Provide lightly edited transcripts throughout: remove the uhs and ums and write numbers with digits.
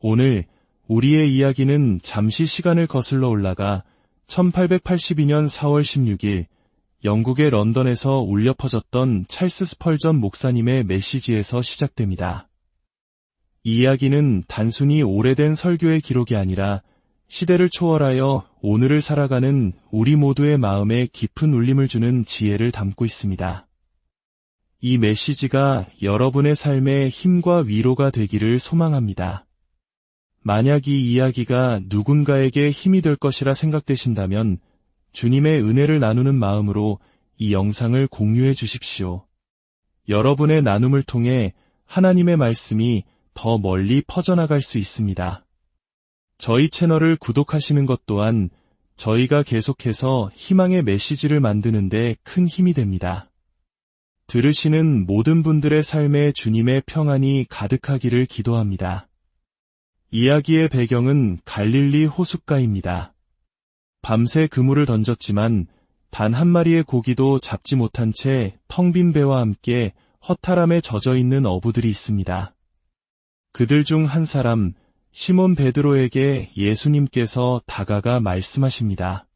오늘 우리의 이야기는 잠시 시간을 거슬러 올라가 1882년 4월 16일 영국의 런던에서 울려 퍼졌던 찰스 스펄전 목사님의 메시지에서 시작됩니다. 이 이야기는 단순히 오래된 설교의 기록이 아니라 시대를 초월하여 오늘을 살아가는 우리 모두의 마음에 깊은 울림을 주는 지혜를 담고 있습니다. 이 메시지가 여러분의 삶에 힘과 위로가 되기를 소망합니다. 만약 이 이야기가 누군가에게 힘이 될 것이라 생각되신다면 주님의 은혜를 나누는 마음으로 이 영상을 공유해 주십시오. 여러분의 나눔을 통해 하나님의 말씀이 더 멀리 퍼져나갈 수 있습니다. 저희 채널을 구독하시는 것 또한 저희가 계속해서 희망의 메시지를 만드는 데 큰 힘이 됩니다. 들으시는 모든 분들의 삶에 주님의 평안이 가득하기를 기도합니다. 이야기의 배경은 갈릴리 호숫가입니다. 밤새 그물을 던졌지만 단 한 마리의 고기도 잡지 못한 채 텅 빈 배와 함께 허탈함에 젖어 있는 어부들이 있습니다. 그들 중 한 사람 시몬 베드로에게 예수님께서 다가가 말씀하십니다.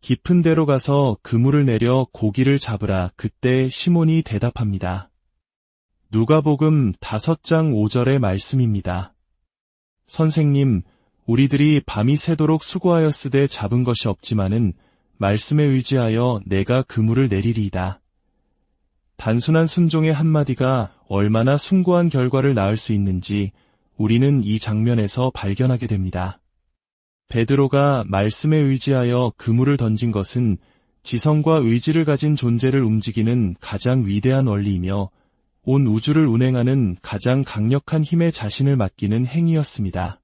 깊은 데로 가서 그물을 내려 고기를 잡으라. 그때 시몬이 대답합니다. 누가복음 5장 5절의 말씀입니다. 선생님, 우리들이 밤이 새도록 수고하였으되 잡은 것이 없지만은 말씀에 의지하여 내가 그물을 내리리이다. 단순한 순종의 한마디가 얼마나 숭고한 결과를 낳을 수 있는지 우리는 이 장면에서 발견하게 됩니다. 베드로가 말씀에 의지하여 그물을 던진 것은 지성과 의지를 가진 존재를 움직이는 가장 위대한 원리이며 온 우주를 운행하는 가장 강력한 힘에 자신을 맡기는 행위였습니다.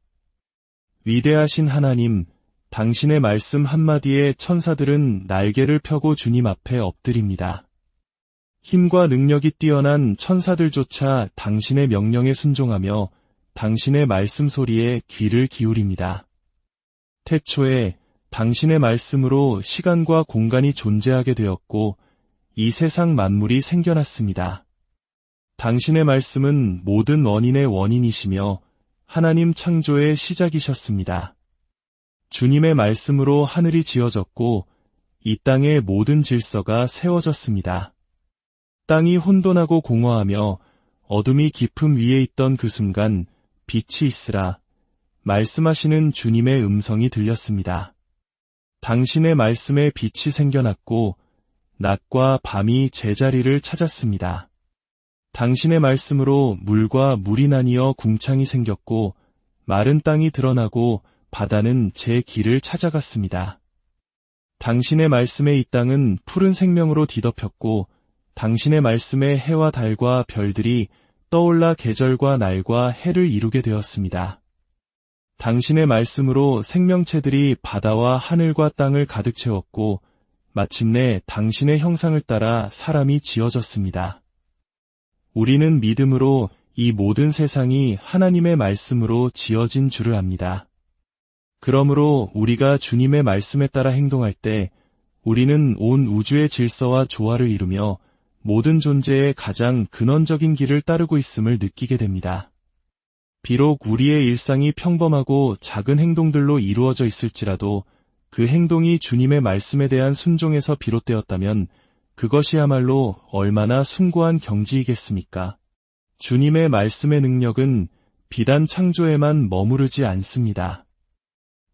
위대하신 하나님, 당신의 말씀 한마디에 천사들은 날개를 펴고 주님 앞에 엎드립니다. 힘과 능력이 뛰어난 천사들조차 당신의 명령에 순종하며 당신의 말씀 소리에 귀를 기울입니다. 태초에 당신의 말씀으로 시간과 공간이 존재하게 되었고 이 세상 만물이 생겨났습니다. 당신의 말씀은 모든 원인의 원인이시며 하나님 창조의 시작이셨습니다. 주님의 말씀으로 하늘이 지어졌고 이 땅의 모든 질서가 세워졌습니다. 땅이 혼돈하고 공허하며 어둠이 깊음 위에 있던 그 순간 빛이 있으라 말씀하시는 주님의 음성이 들렸습니다. 당신의 말씀에 빛이 생겨났고 낮과 밤이 제자리를 찾았습니다. 당신의 말씀으로 물과 물이 나뉘어 궁창이 생겼고 마른 땅이 드러나고 바다는 제 길을 찾아갔습니다. 당신의 말씀에 이 땅은 푸른 생명으로 뒤덮였고 당신의 말씀에 해와 달과 별들이 떠올라 계절과 날과 해를 이루게 되었습니다. 당신의 말씀으로 생명체들이 바다와 하늘과 땅을 가득 채웠고 마침내 당신의 형상을 따라 사람이 지어졌습니다. 우리는 믿음으로 이 모든 세상이 하나님의 말씀으로 지어진 줄을 압니다. 그러므로 우리가 주님의 말씀에 따라 행동할 때 우리는 온 우주의 질서와 조화를 이루며 모든 존재의 가장 근원적인 길을 따르고 있음을 느끼게 됩니다. 비록 우리의 일상이 평범하고 작은 행동들로 이루어져 있을지라도 그 행동이 주님의 말씀에 대한 순종에서 비롯되었다면 그것이야말로 얼마나 숭고한 경지이겠습니까? 주님의 말씀의 능력은 비단 창조에만 머무르지 않습니다.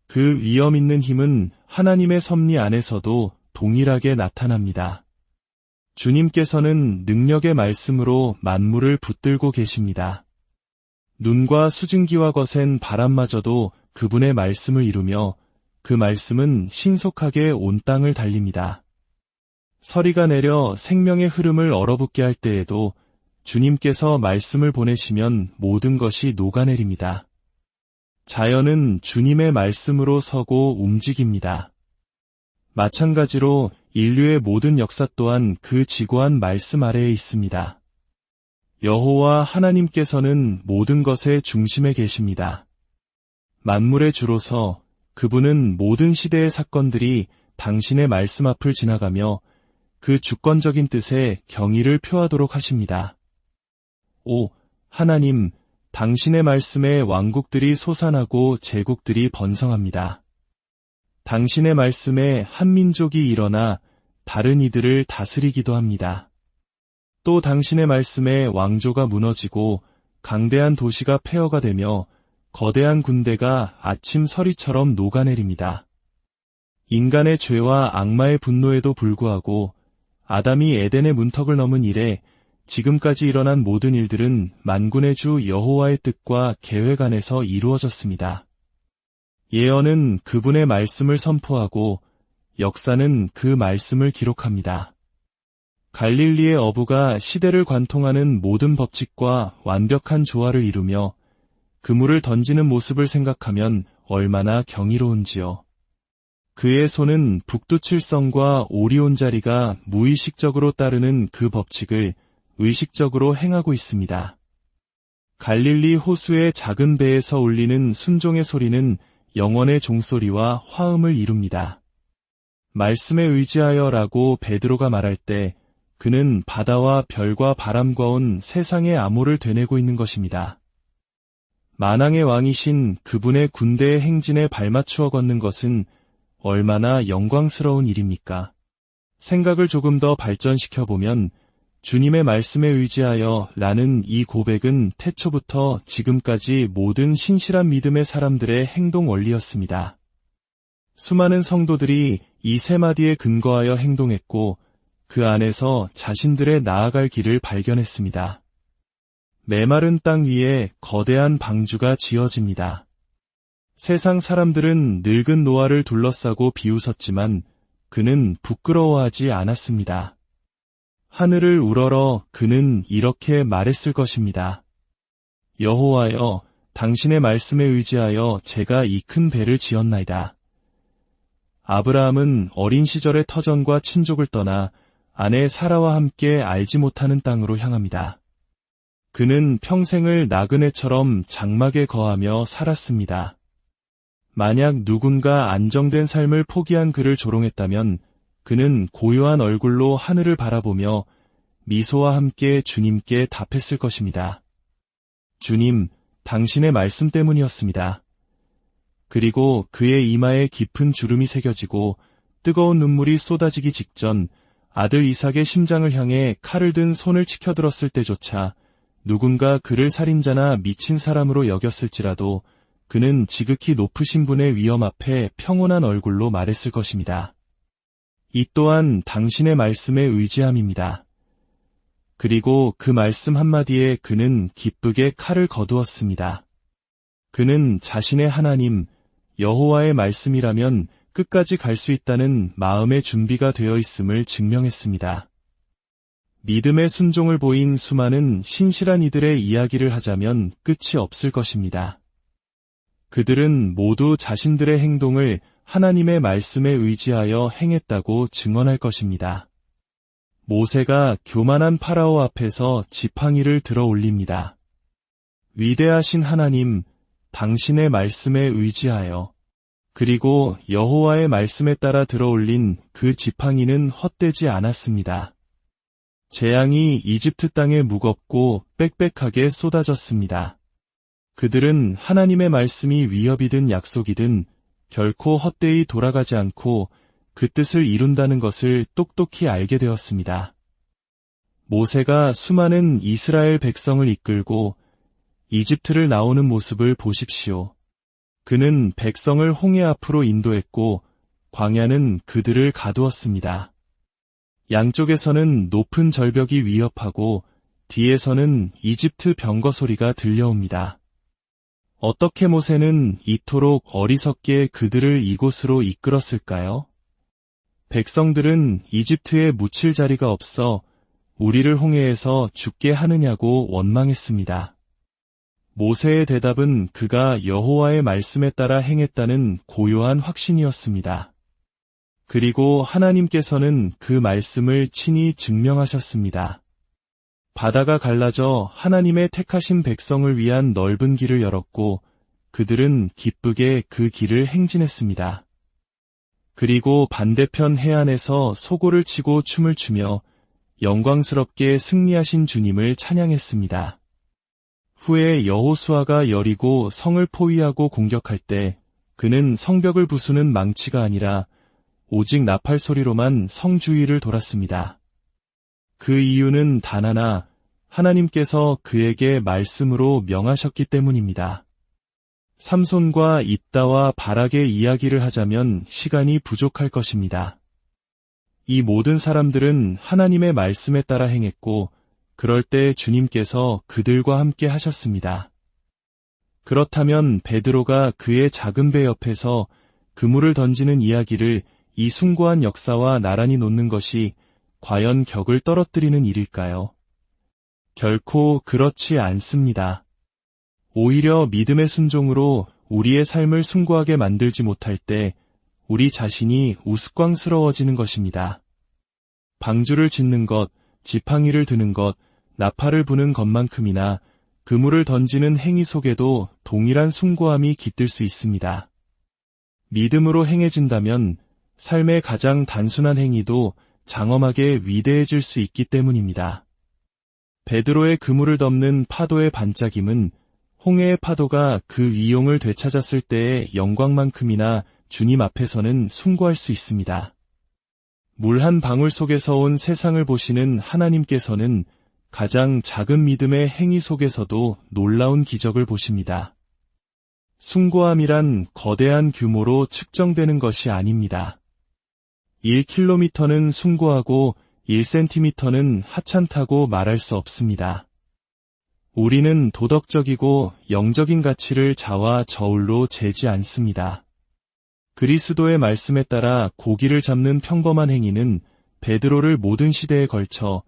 그 위엄 있는 힘은 하나님의 섭리 안에서도 동일하게 나타납니다. 주님께서는 능력의 말씀으로 만물을 붙들고 계십니다. 눈과 수증기와 거센 바람마저도 그분의 말씀을 이루며 그 말씀은 신속하게 온 땅을 달립니다. 서리가 내려 생명의 흐름을 얼어붙게 할 때에도 주님께서 말씀을 보내시면 모든 것이 녹아내립니다. 자연은 주님의 말씀으로 서고 움직입니다. 마찬가지로 인류의 모든 역사 또한 그 지고한 말씀 아래에 있습니다. 여호와 하나님께서는 모든 것의 중심에 계십니다. 만물의 주로서 그분은 모든 시대의 사건들이 당신의 말씀 앞을 지나가며 그 주권적인 뜻에 경의를 표하도록 하십니다. 오, 하나님, 당신의 말씀에 왕국들이 솟아나고 제국들이 번성합니다. 당신의 말씀에 한 민족이 일어나 다른 이들을 다스리기도 합니다. 또 당신의 말씀에 왕조가 무너지고 강대한 도시가 폐허가 되며 거대한 군대가 아침 서리처럼 녹아내립니다. 인간의 죄와 악마의 분노에도 불구하고 아담이 에덴의 문턱을 넘은 이래 지금까지 일어난 모든 일들은 만군의 주 여호와의 뜻과 계획 안에서 이루어졌습니다. 예언은 그분의 말씀을 선포하고 역사는 그 말씀을 기록합니다. 갈릴리의 어부가 시대를 관통하는 모든 법칙과 완벽한 조화를 이루며 그물을 던지는 모습을 생각하면 얼마나 경이로운지요. 그의 손은 북두칠성과 오리온자리가 무의식적으로 따르는 그 법칙을 의식적으로 행하고 있습니다. 갈릴리 호수의 작은 배에서 울리는 순종의 소리는 영원의 종소리와 화음을 이룹니다. 말씀에 의지하여라고 베드로가 말할 때 그는 바다와 별과 바람과 온 세상의 암호를 되뇌고 있는 것입니다. 만왕의 왕이신 그분의 군대의 행진에 발맞추어 걷는 것은 얼마나 영광스러운 일입니까? 생각을 조금 더 발전시켜보면 주님의 말씀에 의지하여 라는 이 고백은 태초부터 지금까지 모든 신실한 믿음의 사람들의 행동 원리였습니다. 수많은 성도들이 이 세 마디에 근거하여 행동했고 그 안에서 자신들의 나아갈 길을 발견했습니다. 메마른 땅 위에 거대한 방주가 지어집니다. 세상 사람들은 늙은 노아를 둘러싸고 비웃었지만 그는 부끄러워하지 않았습니다. 하늘을 우러러 그는 이렇게 말했을 것입니다. 여호와여, 당신의 말씀에 의지하여 제가 이 큰 배를 지었나이다. 아브라함은 어린 시절의 터전과 친족을 떠나 아내 사라와 함께 알지 못하는 땅으로 향합니다. 그는 평생을 나그네처럼 장막에 거하며 살았습니다. 만약 누군가 안정된 삶을 포기한 그를 조롱했다면 그는 고요한 얼굴로 하늘을 바라보며 미소와 함께 주님께 답했을 것입니다. 주님, 당신의 말씀 때문이었습니다. 그리고 그의 이마에 깊은 주름이 새겨지고 뜨거운 눈물이 쏟아지기 직전 아들 이삭의 심장을 향해 칼을 든 손을 치켜들었을 때조차 누군가 그를 살인자나 미친 사람으로 여겼을지라도 그는 지극히 높으신 분의 위엄 앞에 평온한 얼굴로 말했을 것입니다. 이 또한 당신의 말씀에 의지함입니다. 그리고 그 말씀 한마디에 그는 기쁘게 칼을 거두었습니다. 그는 자신의 하나님, 여호와의 말씀이라면 끝까지 갈 수 있다는 마음의 준비가 되어 있음을 증명했습니다. 믿음의 순종을 보인 수많은 신실한 이들의 이야기를 하자면 끝이 없을 것입니다. 그들은 모두 자신들의 행동을 하나님의 말씀에 의지하여 행했다고 증언할 것입니다. 모세가 교만한 파라오 앞에서 지팡이를 들어 올립니다. 위대하신 하나님, 당신의 말씀에 의지하여 그리고 여호와의 말씀에 따라 들어 올린 그 지팡이는 헛되지 않았습니다. 재앙이 이집트 땅에 무겁고 빽빽하게 쏟아졌습니다. 그들은 하나님의 말씀이 위협이든 약속이든 결코 헛되이 돌아가지 않고 그 뜻을 이룬다는 것을 똑똑히 알게 되었습니다. 모세가 수많은 이스라엘 백성을 이끌고 이집트를 나오는 모습을 보십시오. 그는 백성을 홍해 앞으로 인도했고 광야는 그들을 가두었습니다. 양쪽에서는 높은 절벽이 위협하고 뒤에서는 이집트 병거 소리가 들려옵니다. 어떻게 모세는 이토록 어리석게 그들을 이곳으로 이끌었을까요? 백성들은 이집트에 묻힐 자리가 없어 우리를 홍해에서 죽게 하느냐고 원망했습니다. 모세의 대답은 그가 여호와의 말씀에 따라 행했다는 고요한 확신이었습니다. 그리고 하나님께서는 그 말씀을 친히 증명하셨습니다. 바다가 갈라져 하나님의 택하신 백성을 위한 넓은 길을 열었고 그들은 기쁘게 그 길을 행진했습니다. 그리고 반대편 해안에서 소고를 치고 춤을 추며 영광스럽게 승리하신 주님을 찬양했습니다. 후에 여호수아가 여리고 성을 포위하고 공격할 때 그는 성벽을 부수는 망치가 아니라 오직 나팔 소리로만 성 주위를 돌았습니다. 그 이유는 단 하나, 하나님께서 그에게 말씀으로 명하셨기 때문입니다. 삼손과 입다와 바락의 이야기를 하자면 시간이 부족할 것입니다. 이 모든 사람들은 하나님의 말씀에 따라 행했고 그럴 때 주님께서 그들과 함께 하셨습니다. 그렇다면 베드로가 그의 작은 배 옆에서 그물을 던지는 이야기를 이 숭고한 역사와 나란히 놓는 것이 과연 격을 떨어뜨리는 일일까요? 결코 그렇지 않습니다. 오히려 믿음의 순종으로 우리의 삶을 숭고하게 만들지 못할 때 우리 자신이 우스꽝스러워지는 것입니다. 방주를 짓는 것, 지팡이를 드는 것, 나팔을 부는 것만큼이나 그물을 던지는 행위 속에도 동일한 숭고함이 깃들 수 있습니다. 믿음으로 행해진다면 삶의 가장 단순한 행위도 장엄하게 위대해질 수 있기 때문입니다. 베드로의 그물을 덮는 파도의 반짝임은 홍해의 파도가 그 위용을 되찾았을 때의 영광만큼이나 주님 앞에서는 숭고할 수 있습니다. 물 한 방울 속에서 온 세상을 보시는 하나님께서는 가장 작은 믿음의 행위 속에서도 놀라운 기적을 보십니다. 숭고함이란 거대한 규모로 측정되는 것이 아닙니다. 1km는 숭고하고 1cm는 하찮다고 말할 수 없습니다. 우리는 도덕적이고 영적인 가치를 자와 저울로 재지 않습니다. 그리스도의 말씀에 따라 고기를 잡는 평범한 행위는 베드로를 모든 시대에 걸쳐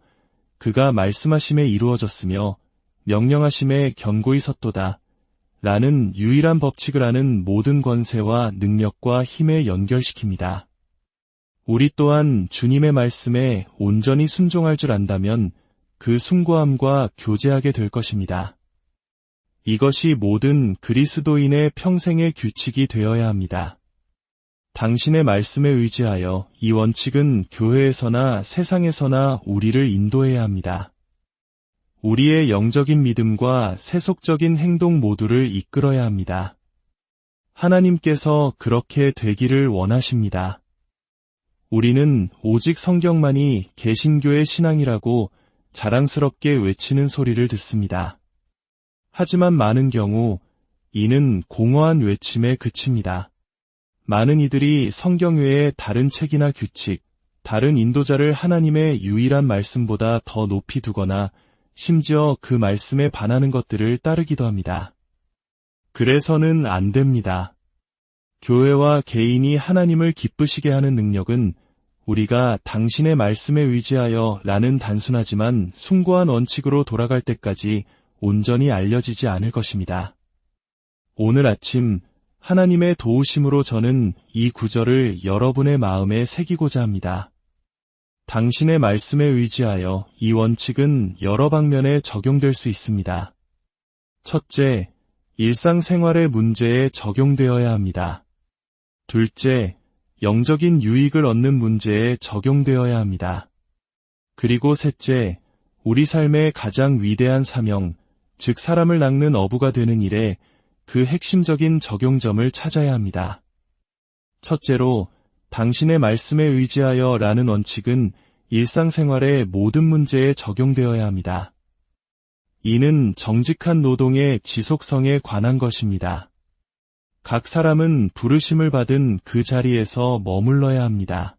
그가 말씀하심에 이루어졌으며 명령하심에 견고히 섰도다 라는 유일한 법칙을 아는 모든 권세와 능력과 힘에 연결시킵니다. 우리 또한 주님의 말씀에 온전히 순종할 줄 안다면 그 숭고함과 교제하게 될 것입니다. 이것이 모든 그리스도인의 평생의 규칙이 되어야 합니다. 당신의 말씀에 의지하여 이 원칙은 교회에서나 세상에서나 우리를 인도해야 합니다. 우리의 영적인 믿음과 세속적인 행동 모두를 이끌어야 합니다. 하나님께서 그렇게 되기를 원하십니다. 우리는 오직 성경만이 개신교의 신앙이라고 자랑스럽게 외치는 소리를 듣습니다. 하지만 많은 경우 이는 공허한 외침에 그칩니다. 많은 이들이 성경 외의 다른 책이나 규칙, 다른 인도자를 하나님의 유일한 말씀보다 더 높이 두거나 심지어 그 말씀에 반하는 것들을 따르기도 합니다. 그래서는 안 됩니다. 교회와 개인이 하나님을 기쁘시게 하는 능력은 우리가 당신의 말씀에 의지하여 라는 단순하지만 숭고한 원칙으로 돌아갈 때까지 온전히 알려지지 않을 것입니다. 오늘 아침 하나님의 도우심으로 저는 이 구절을 여러분의 마음에 새기고자 합니다. 당신의 말씀에 의지하여 이 원칙은 여러 방면에 적용될 수 있습니다. 첫째, 일상생활의 문제에 적용되어야 합니다. 둘째, 영적인 유익을 얻는 문제에 적용되어야 합니다. 그리고 셋째, 우리 삶의 가장 위대한 사명, 즉 사람을 낚는 어부가 되는 일에 그 핵심적인 적용점을 찾아야 합니다. 첫째로, 당신의 말씀에 의지하여 라는 원칙은 일상생활의 모든 문제에 적용되어야 합니다. 이는 정직한 노동의 지속성에 관한 것입니다. 각 사람은 부르심을 받은 그 자리에서 머물러야 합니다.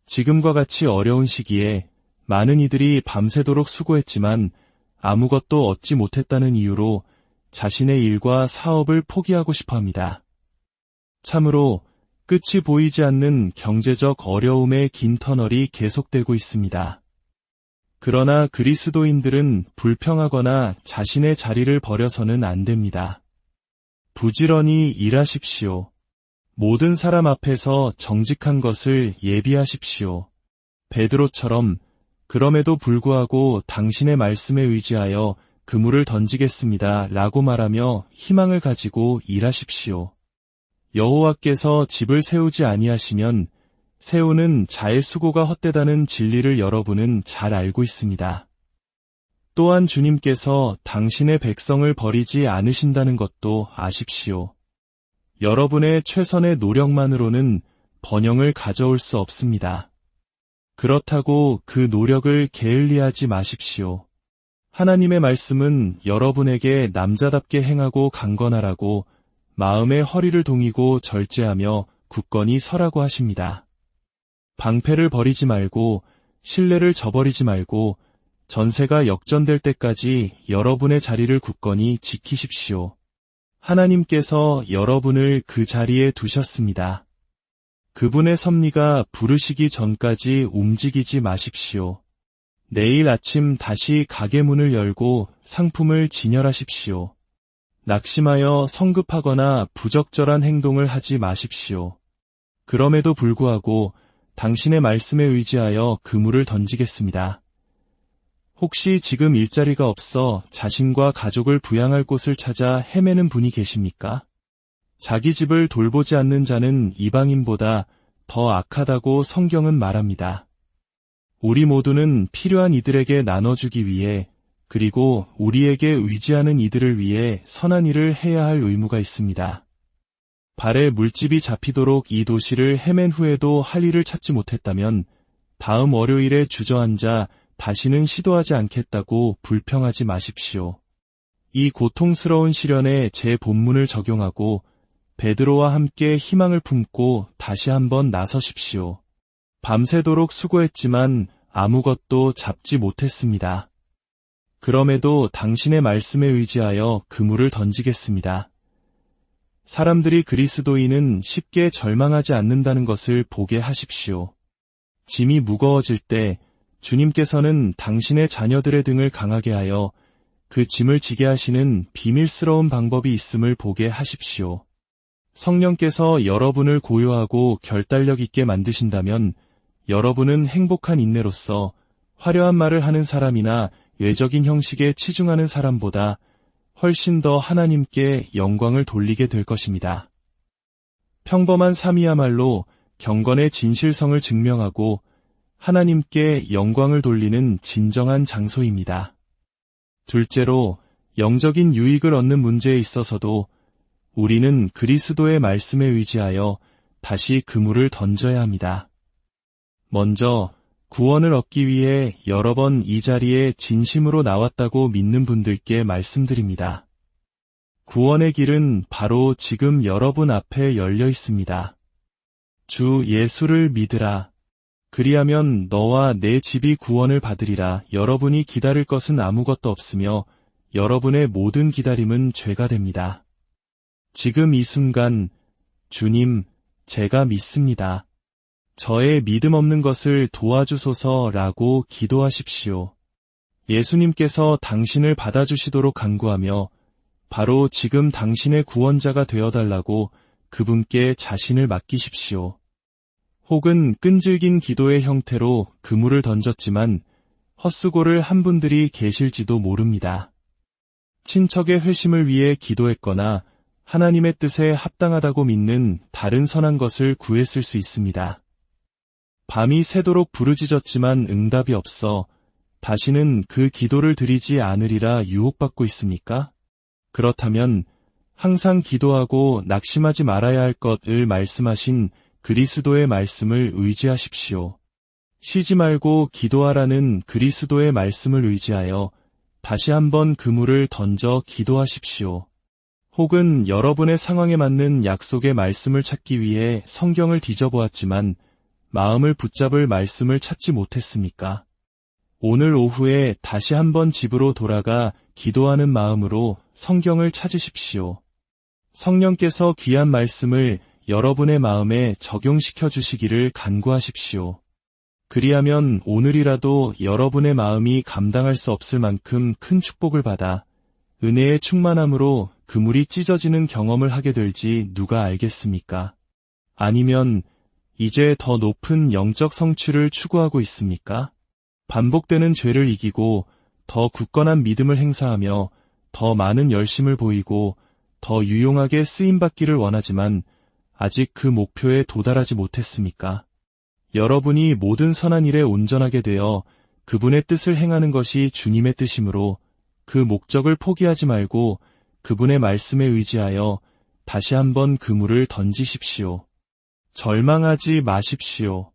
지금과 같이 어려운 시기에 많은 이들이 밤새도록 수고했지만 아무것도 얻지 못했다는 이유로 자신의 일과 사업을 포기하고 싶어 합니다. 참으로 끝이 보이지 않는 경제적 어려움의 긴 터널이 계속되고 있습니다. 그러나 그리스도인들은 불평하거나 자신의 자리를 버려서는 안 됩니다. 부지런히 일하십시오. 모든 사람 앞에서 정직한 것을 예비하십시오. 베드로처럼 그럼에도 불구하고 당신의 말씀에 의지하여 그물을 던지겠습니다 라고 말하며 희망을 가지고 일하십시오. 여호와께서 집을 세우지 아니하시면 세우는 자의 수고가 헛되다는 진리를 여러분은 잘 알고 있습니다. 또한 주님께서 당신의 백성을 버리지 않으신다는 것도 아십시오. 여러분의 최선의 노력만으로는 번영을 가져올 수 없습니다. 그렇다고 그 노력을 게을리하지 마십시오. 하나님의 말씀은 여러분에게 남자답게 행하고 강건하라고 마음의 허리를 동이고 절제하며 굳건히 서라고 하십니다. 방패를 버리지 말고 신뢰를 저버리지 말고 전세가 역전될 때까지 여러분의 자리를 굳건히 지키십시오. 하나님께서 여러분을 그 자리에 두셨습니다. 그분의 섭리가 부르시기 전까지 움직이지 마십시오. 내일 아침 다시 가게 문을 열고 상품을 진열하십시오. 낙심하여 성급하거나 부적절한 행동을 하지 마십시오. 그럼에도 불구하고 당신의 말씀에 의지하여 그물을 던지겠습니다. 혹시 지금 일자리가 없어 자신과 가족을 부양할 곳을 찾아 헤매는 분이 계십니까? 자기 집을 돌보지 않는 자는 이방인보다 더 악하다고 성경은 말합니다. 우리 모두는 필요한 이들에게 나눠주기 위해 그리고 우리에게 의지하는 이들을 위해 선한 일을 해야 할 의무가 있습니다. 발에 물집이 잡히도록 이 도시를 헤맨 후에도 할 일을 찾지 못했다면 다음 월요일에 주저앉아 다시는 시도하지 않겠다고 불평하지 마십시오. 이 고통스러운 시련에 제 본문을 적용하고 베드로와 함께 희망을 품고 다시 한번 나서십시오. 밤새도록 수고했지만 아무것도 잡지 못했습니다. 그럼에도 당신의 말씀에 의지하여 그물을 던지겠습니다. 사람들이 그리스도인은 쉽게 절망하지 않는다는 것을 보게 하십시오. 짐이 무거워질 때 주님께서는 당신의 자녀들의 등을 강하게 하여 그 짐을 지게 하시는 비밀스러운 방법이 있음을 보게 하십시오. 성령께서 여러분을 고요하고 결단력 있게 만드신다면 여러분은 행복한 인내로서 화려한 말을 하는 사람이나 외적인 형식에 치중하는 사람보다 훨씬 더 하나님께 영광을 돌리게 될 것입니다. 평범한 삶이야말로 경건의 진실성을 증명하고 하나님께 영광을 돌리는 진정한 장소입니다. 둘째로, 영적인 유익을 얻는 문제에 있어서도 우리는 그리스도의 말씀에 의지하여 다시 그물을 던져야 합니다. 먼저 구원을 얻기 위해 여러 번 이 자리에 진심으로 나왔다고 믿는 분들께 말씀드립니다. 구원의 길은 바로 지금 여러분 앞에 열려 있습니다. 주 예수를 믿으라. 그리하면 너와 내 집이 구원을 받으리라. 여러분이 기다릴 것은 아무것도 없으며 여러분의 모든 기다림은 죄가 됩니다. 지금 이 순간, 주님, 제가 믿습니다. 저의 믿음 없는 것을 도와주소서라고 기도하십시오. 예수님께서 당신을 받아주시도록 간구하며 바로 지금 당신의 구원자가 되어달라고 그분께 자신을 맡기십시오. 혹은 끈질긴 기도의 형태로 그물을 던졌지만 헛수고를 한 분들이 계실지도 모릅니다. 친척의 회심을 위해 기도했거나 하나님의 뜻에 합당하다고 믿는 다른 선한 것을 구했을 수 있습니다. 밤이 새도록 부르짖었지만 응답이 없어 다시는 그 기도를 드리지 않으리라 유혹받고 있습니까? 그렇다면 항상 기도하고 낙심하지 말아야 할 것을 말씀하신 그리스도의 말씀을 의지하십시오. 쉬지 말고 기도하라는 그리스도의 말씀을 의지하여 다시 한번 그물을 던져 기도하십시오. 혹은 여러분의 상황에 맞는 약속의 말씀을 찾기 위해 성경을 뒤져보았지만 마음을 붙잡을 말씀을 찾지 못했습니까? 오늘 오후에 다시 한번 집으로 돌아가 기도하는 마음으로 성경을 찾으십시오. 성령께서 귀한 말씀을 여러분의 마음에 적용시켜 주시기를 간구하십시오. 그리하면 오늘이라도 여러분의 마음이 감당할 수 없을 만큼 큰 축복을 받아 은혜의 충만함으로 그물이 찢어지는 경험을 하게 될지 누가 알겠습니까? 아니면 이제 더 높은 영적 성취를 추구하고 있습니까? 반복되는 죄를 이기고 더 굳건한 믿음을 행사하며 더 많은 열심을 보이고 더 유용하게 쓰임받기를 원하지만 아직 그 목표에 도달하지 못했습니까? 여러분이 모든 선한 일에 온전하게 되어 그분의 뜻을 행하는 것이 주님의 뜻이므로 그 목적을 포기하지 말고 그분의 말씀에 의지하여 다시 한번 그물을 던지십시오. 절망하지 마십시오.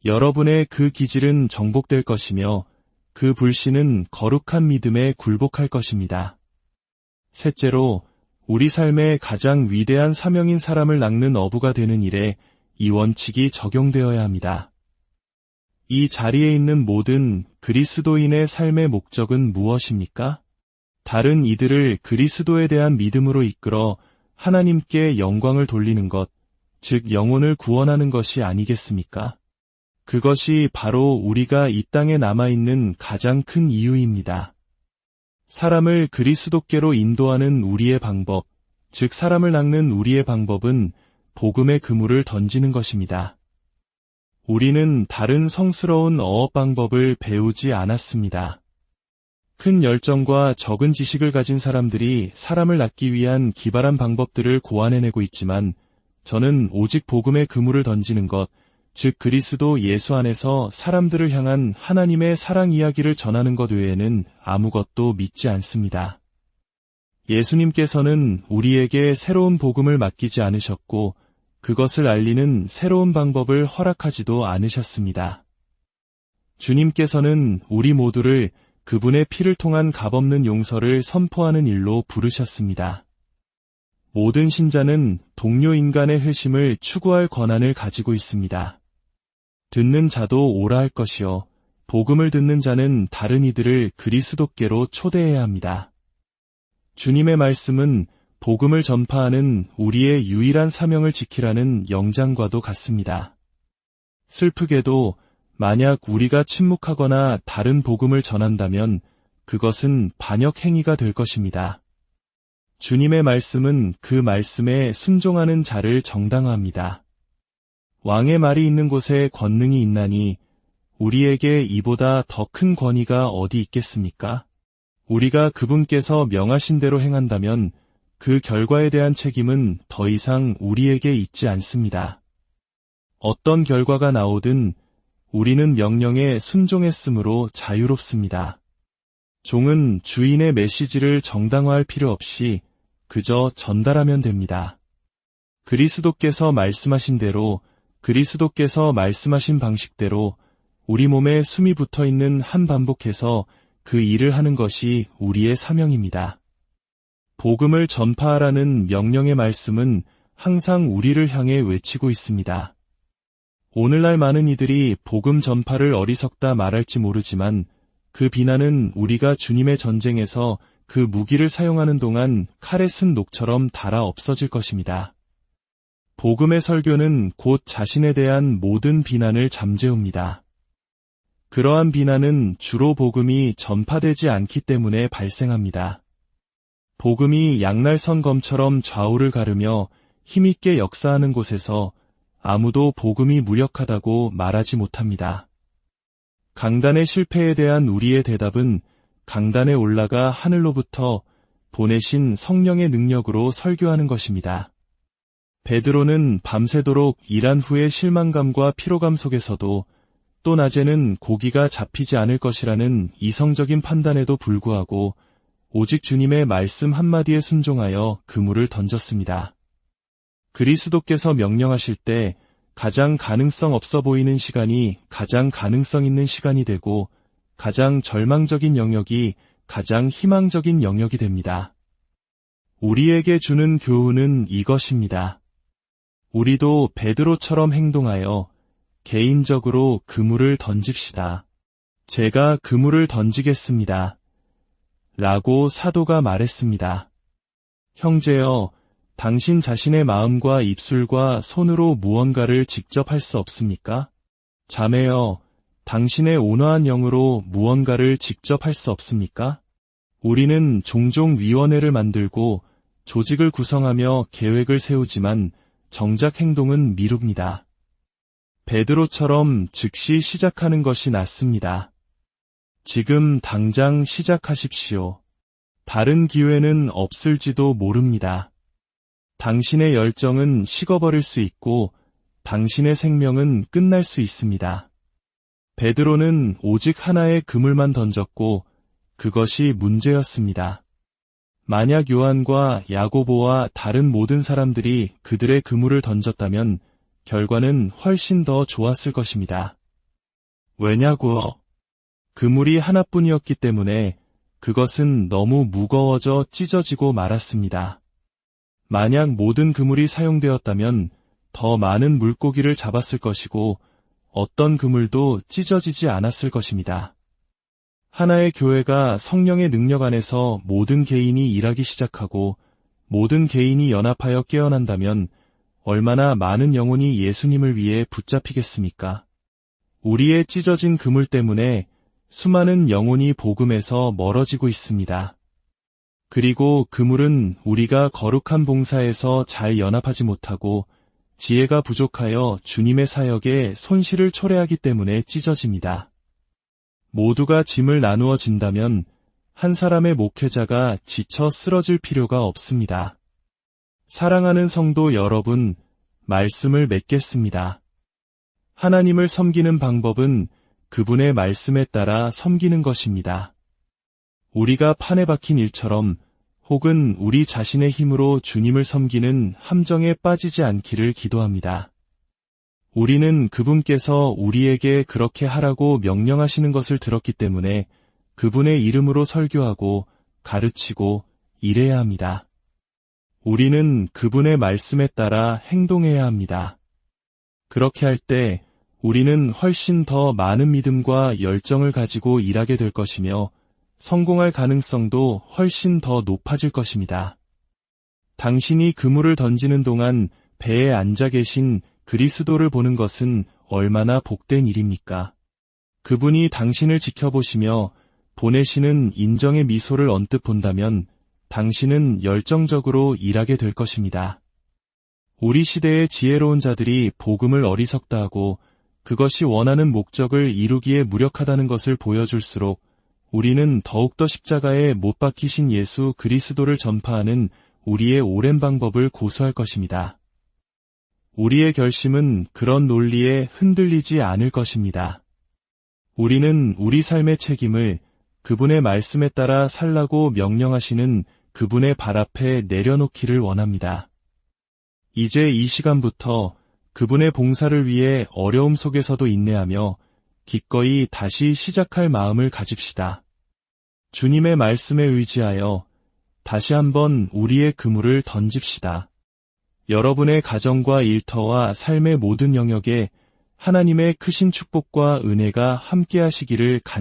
여러분의 그 기질은 정복될 것이며 그 불신은 거룩한 믿음에 굴복할 것입니다. 셋째로, 우리 삶의 가장 위대한 사명인 사람을 낚는 어부가 되는 일에 이 원칙이 적용되어야 합니다. 이 자리에 있는 모든 그리스도인의 삶의 목적은 무엇입니까? 다른 이들을 그리스도에 대한 믿음으로 이끌어 하나님께 영광을 돌리는 것, 즉 영혼을 구원하는 것이 아니겠습니까? 그것이 바로 우리가 이 땅에 남아있는 가장 큰 이유입니다. 사람을 그리스도께로 인도하는 우리의 방법, 즉 사람을 낚는 우리의 방법은 복음의 그물을 던지는 것입니다. 우리는 다른 성스러운 어업 방법을 배우지 않았습니다. 큰 열정과 적은 지식을 가진 사람들이 사람을 낚기 위한 기발한 방법들을 고안해내고 있지만 저는 오직 복음의 그물을 던지는 것, 즉 그리스도 예수 안에서 사람들을 향한 하나님의 사랑 이야기를 전하는 것 외에는 아무것도 믿지 않습니다. 예수님께서는 우리에게 새로운 복음을 맡기지 않으셨고 그것을 알리는 새로운 방법을 허락하지도 않으셨습니다. 주님께서는 우리 모두를 그분의 피를 통한 값없는 용서를 선포하는 일로 부르셨습니다. 모든 신자는 동료 인간의 회심을 추구할 권한을 가지고 있습니다. 듣는 자도 오라 할 것이요 복음을 듣는 자는 다른 이들을 그리스도께로 초대해야 합니다. 주님의 말씀은 복음을 전파하는 우리의 유일한 사명을 지키라는 영장과도 같습니다. 슬프게도 만약 우리가 침묵하거나 다른 복음을 전한다면 그것은 반역 행위가 될 것입니다. 주님의 말씀은 그 말씀에 순종하는 자를 정당화합니다. 왕의 말이 있는 곳에 권능이 있나니 우리에게 이보다 더 큰 권위가 어디 있겠습니까? 우리가 그분께서 명하신 대로 행한다면 그 결과에 대한 책임은 더 이상 우리에게 있지 않습니다. 어떤 결과가 나오든 우리는 명령에 순종했으므로 자유롭습니다. 종은 주인의 메시지를 정당화할 필요 없이 그저 전달하면 됩니다. 그리스도께서 말씀하신 대로 그리스도께서 말씀하신 방식대로 우리 몸에 숨이 붙어있는 한 반복해서 그 일을 하는 것이 우리의 사명입니다. 복음을 전파하라는 명령의 말씀은 항상 우리를 향해 외치고 있습니다. 오늘날 많은 이들이 복음 전파를 어리석다 말할지 모르지만 그 비난은 우리가 주님의 전쟁에서 그 무기를 사용하는 동안 칼에 쓴 녹처럼 닳아 없어질 것입니다. 복음의 설교는 곧 자신에 대한 모든 비난을 잠재웁니다. 그러한 비난은 주로 복음이 전파되지 않기 때문에 발생합니다. 복음이 양날선 검처럼 좌우를 가르며 힘있게 역사하는 곳에서 아무도 복음이 무력하다고 말하지 못합니다. 강단의 실패에 대한 우리의 대답은 강단에 올라가 하늘로부터 보내신 성령의 능력으로 설교하는 것입니다. 베드로는 밤새도록 일한 후의 실망감과 피로감 속에서도 또 낮에는 고기가 잡히지 않을 것이라는 이성적인 판단에도 불구하고 오직 주님의 말씀 한마디에 순종하여 그물을 던졌습니다. 그리스도께서 명령하실 때 가장 가능성 없어 보이는 시간이 가장 가능성 있는 시간이 되고 가장 절망적인 영역이 가장 희망적인 영역이 됩니다. 우리에게 주는 교훈은 이것입니다. 우리도 베드로처럼 행동하여 개인적으로 그물을 던집시다. 제가 그물을 던지겠습니다. 라고 사도가 말했습니다. 형제여, 당신 자신의 마음과 입술과 손으로 무언가를 직접 할 수 없습니까? 자매여, 당신의 온화한 영으로 무언가를 직접 할 수 없습니까? 우리는 종종 위원회를 만들고 조직을 구성하며 계획을 세우지만 정작 행동은 미룹니다. 베드로처럼 즉시 시작하는 것이 낫습니다. 지금 당장 시작하십시오. 다른 기회는 없을지도 모릅니다. 당신의 열정은 식어버릴 수 있고 당신의 생명은 끝날 수 있습니다. 베드로는 오직 하나의 그물만 던졌고 그것이 문제였습니다. 만약 요한과 야고보와 다른 모든 사람들이 그들의 그물을 던졌다면 결과는 훨씬 더 좋았을 것입니다. 왜냐고? 그물이 하나뿐이었기 때문에 그것은 너무 무거워져 찢어지고 말았습니다. 만약 모든 그물이 사용되었다면 더 많은 물고기를 잡았을 것이고 어떤 그물도 찢어지지 않았을 것입니다. 하나의 교회가 성령의 능력 안에서 모든 개인이 일하기 시작하고 모든 개인이 연합하여 깨어난다면 얼마나 많은 영혼이 예수님을 위해 붙잡히겠습니까? 우리의 찢어진 그물 때문에 수많은 영혼이 복음에서 멀어지고 있습니다. 그리고 그물은 우리가 거룩한 봉사에서 잘 연합하지 못하고 지혜가 부족하여 주님의 사역에 손실을 초래하기 때문에 찢어집니다. 모두가 짐을 나누어 진다면 한 사람의 목회자가 지쳐 쓰러질 필요가 없습니다. 사랑하는 성도 여러분, 말씀을 맺겠습니다. 하나님을 섬기는 방법은 그분의 말씀에 따라 섬기는 것입니다. 우리가 판에 박힌 일처럼 혹은 우리 자신의 힘으로 주님을 섬기는 함정에 빠지지 않기를 기도합니다. 우리는 그분께서 우리에게 그렇게 하라고 명령하시는 것을 들었기 때문에 그분의 이름으로 설교하고 가르치고 일해야 합니다. 우리는 그분의 말씀에 따라 행동해야 합니다. 그렇게 할 때 우리는 훨씬 더 많은 믿음과 열정을 가지고 일하게 될 것이며 성공할 가능성도 훨씬 더 높아질 것입니다. 당신이 그물을 던지는 동안 배에 앉아 계신 그리스도를 보는 것은 얼마나 복된 일입니까? 그분이 당신을 지켜보시며 보내시는 인정의 미소를 언뜻 본다면 당신은 열정적으로 일하게 될 것입니다. 우리 시대의 지혜로운 자들이 복음을 어리석다 하고 그것이 원하는 목적을 이루기에 무력하다는 것을 보여줄수록 우리는 더욱더 십자가에 못 박히신 예수 그리스도를 전파하는 우리의 오랜 방법을 고수할 것입니다. 우리의 결심은 그런 논리에 흔들리지 않을 것입니다. 우리는 우리 삶의 책임을 그분의 말씀에 따라 살라고 명령하시는 그분의 발 앞에 내려놓기를 원합니다. 이제 이 시간부터 그분의 봉사를 위해 어려움 속에서도 인내하며 기꺼이 다시 시작할 마음을 가집시다. 주님의 말씀에 의지하여 다시 한번 우리의 그물을 던집시다. 여러분의 가정과 일터와 삶의 모든 영역에 하나님의 크신 축복과 은혜가 함께 하시기를 간절히